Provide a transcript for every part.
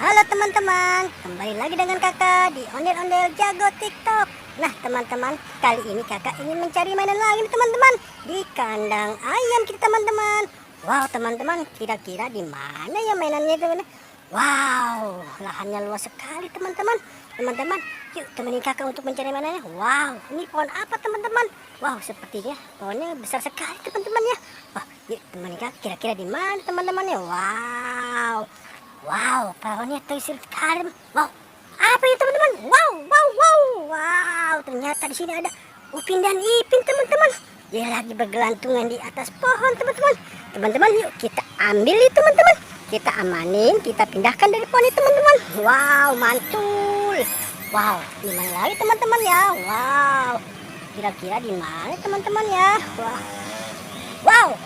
Halo teman-teman, kembali lagi dengan kakak di Ondel-Ondel Jago TikTok. Nah teman-teman, kali ini kakak ingin mencari mainan lagi nih teman-teman, di kandang ayam kita teman-teman. Wow teman-teman, kira-kira di mana ya mainannya teman-teman? Wow, lahannya luas sekali teman-teman. Teman-teman, yuk temenin kakak untuk mencari mainannya. Wow, ini pohon apa teman-teman? Wow, sepertinya pohonnya besar sekali teman-teman ya. Wah, yuk temenin kakak, kira-kira di mana teman-teman ya? Wow, pohonnya terisi sekali. Wow, apa itu teman-teman? Wow, ternyata di sini ada Upin dan Ipin teman-teman. Dia lagi bergelantungan di atas pohon teman-teman. Teman-teman, yuk kita ambil itu teman-teman. Kita amanin, kita pindahkan dari pohon itu teman-teman. Wow, mantul. Wow, di mana lagi teman-teman ya? Wow, kira-kira di mana teman-teman ya? Wow,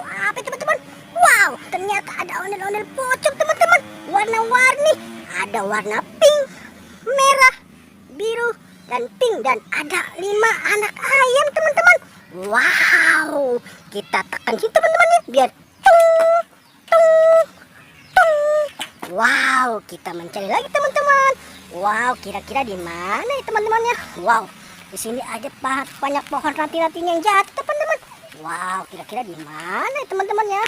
apa itu teman-teman? Wow, ternyata ada ondel-ondel pocong teman-teman, warna-warni. Ada warna pink, merah, biru, dan pink. Dan ada 5 anak ayam teman-teman. Wow, kita tekan sini teman-teman ya, biar tung, tung, tung. Wow, kita mencari lagi teman-teman. Wow, kira-kira di mana ya teman-teman ya? Wow, di sini ada banyak pohon ranting-ranting yang jatuh teman-teman. Wow, kira-kira di mana ya teman-teman ya?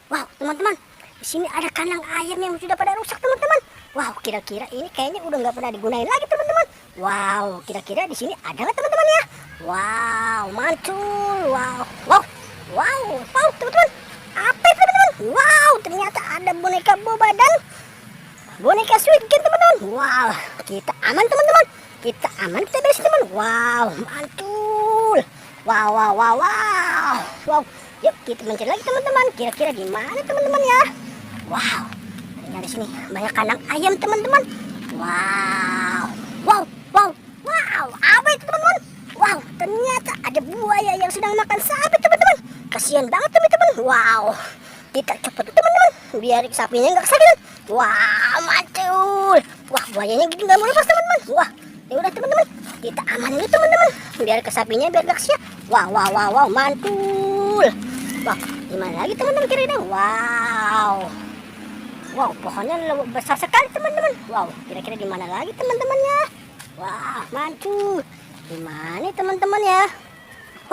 Wow, teman-teman, di sini ada kandang ayam yang sudah pada rusak teman-teman. Wow, kira-kira ini kayaknya udah nggak pernah digunain lagi teman-teman. Wow, kira-kira di sini ada nggak teman-teman ya? Wow, mantul. Wow, teman-teman, apa itu teman-teman? Wow, ternyata ada boneka Boba dan boneka Squid Game teman-teman. Wow, kita aman teman-teman. Kita beres teman. Wow, mantul. Wow. Yuk kita mencari lagi teman-teman. Kira-kira di mana teman-teman ya? Wow, ternyata di sini banyak kandang ayam teman-teman. Wow. Apa itu teman-teman? Wow, ternyata ada buaya yang sedang makan sapi teman-teman. Kasihan banget teman-teman. Wow, kita cepet teman-teman, biar sapinya nggak kesakitan. Wow, mantul. Wah, buayanya gitu nggak mau lepas teman-teman. Wah, ya udah teman-teman, kita aman dulu teman-teman, biar ke sapinya biar gak kesian. Wow, mantul. Wah, gimana lagi teman-teman kira-kira? Wow, pohonnya besar sekali teman-teman. Wow, kira-kira di mana lagi teman-teman ya? Wah, mantul. Di mana teman-teman ya?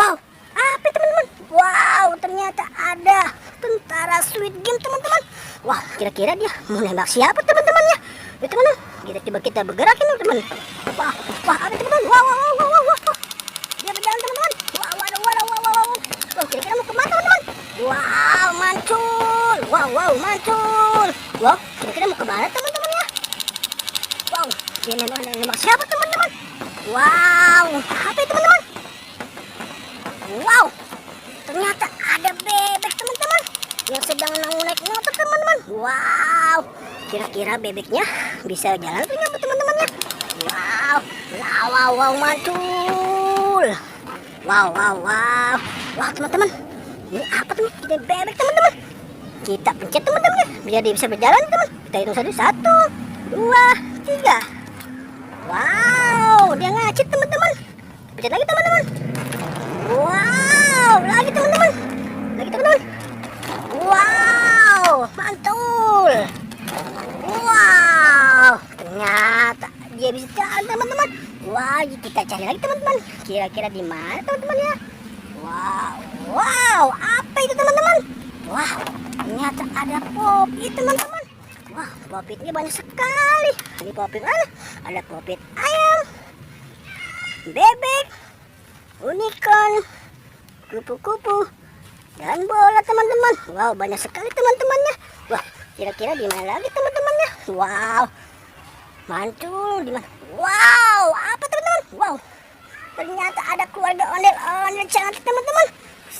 Wow, apa teman-teman? Wow, ternyata ada tentara Squid Game teman-teman. Wah, kira-kira dia mau nembak siapa teman-teman ya? Ya teman-teman, tiba-tiba kita bergerakin teman. Wah, apa teman-teman? Wow. Dia berjalan teman-teman. Wow, kira-kira mau kemana teman-teman? Wow, mantul. Mantul. Wow, kira-kira mau kemana teman-teman ya? Wow, dia nembak siapa teman-teman? Wow, apa itu teman-teman? Wow, ternyata ada bebek teman-teman yang sedang naik motor teman-teman. Wow, kira-kira bebeknya bisa jalan nggak teman-teman ya? Wow, mantul. Wow, teman-teman, ini apa teman? Ini bebek teman-teman. Kita pencet teman-teman ya, biar dia bisa berjalan teman. Kita hitung 1, 2, 3. Wow, dia ngacit teman-teman. Pencet lagi teman-teman. Wow, lagi teman-teman. Wow, mantul. Wow, ternyata dia bisa jalan teman-teman. Wah, kita cari lagi teman-teman. Kira-kira di mana teman-teman ya? Wow, apa itu teman-teman? Wow, ternyata ada popit teman-teman. Wah, popitnya banyak sekali. Ini popit mana? Ada popit ayam, bebek, unicorn, kupu-kupu, dan bola teman-teman. Wow, banyak sekali teman-temannya. Wah, kira-kira di mana lagi teman-temannya? Wow, mantul. Di mana? Wow, apa teman-teman? Wow, ternyata ada keluarga ondel-ondel cantik teman-teman.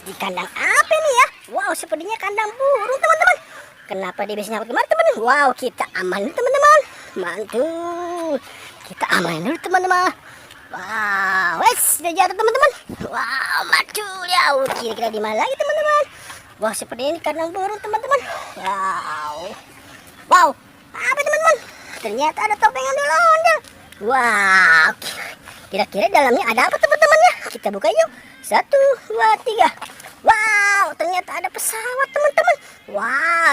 Di kandang apa ini ya? Wow, sepertinya kandang burung teman-teman. Kenapa dia bisa nyangkut kemana teman-teman? Wow, kita aman dulu teman-teman. Mantul. Kita aman dulu teman-teman. Wow, sudah jatuh teman-teman. Wow, mantul ya. Kira-kira di mana lagi teman-teman? Wah, seperti ini kandang burung teman-teman. Wow, apa teman-teman? Ternyata ada topeng ondel-ondel. Wow, kira-kira dalamnya ada apa teman-teman ya? Kita buka yuk. 1, 2, 3. Wow, ternyata ada pesawat teman-teman. Wow,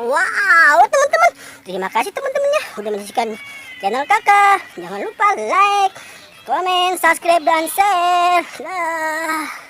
wow teman-teman. Terima kasih teman-temannya udah menyaksikan channel kakak. Jangan lupa like, komen, subscribe, dan share. Nah.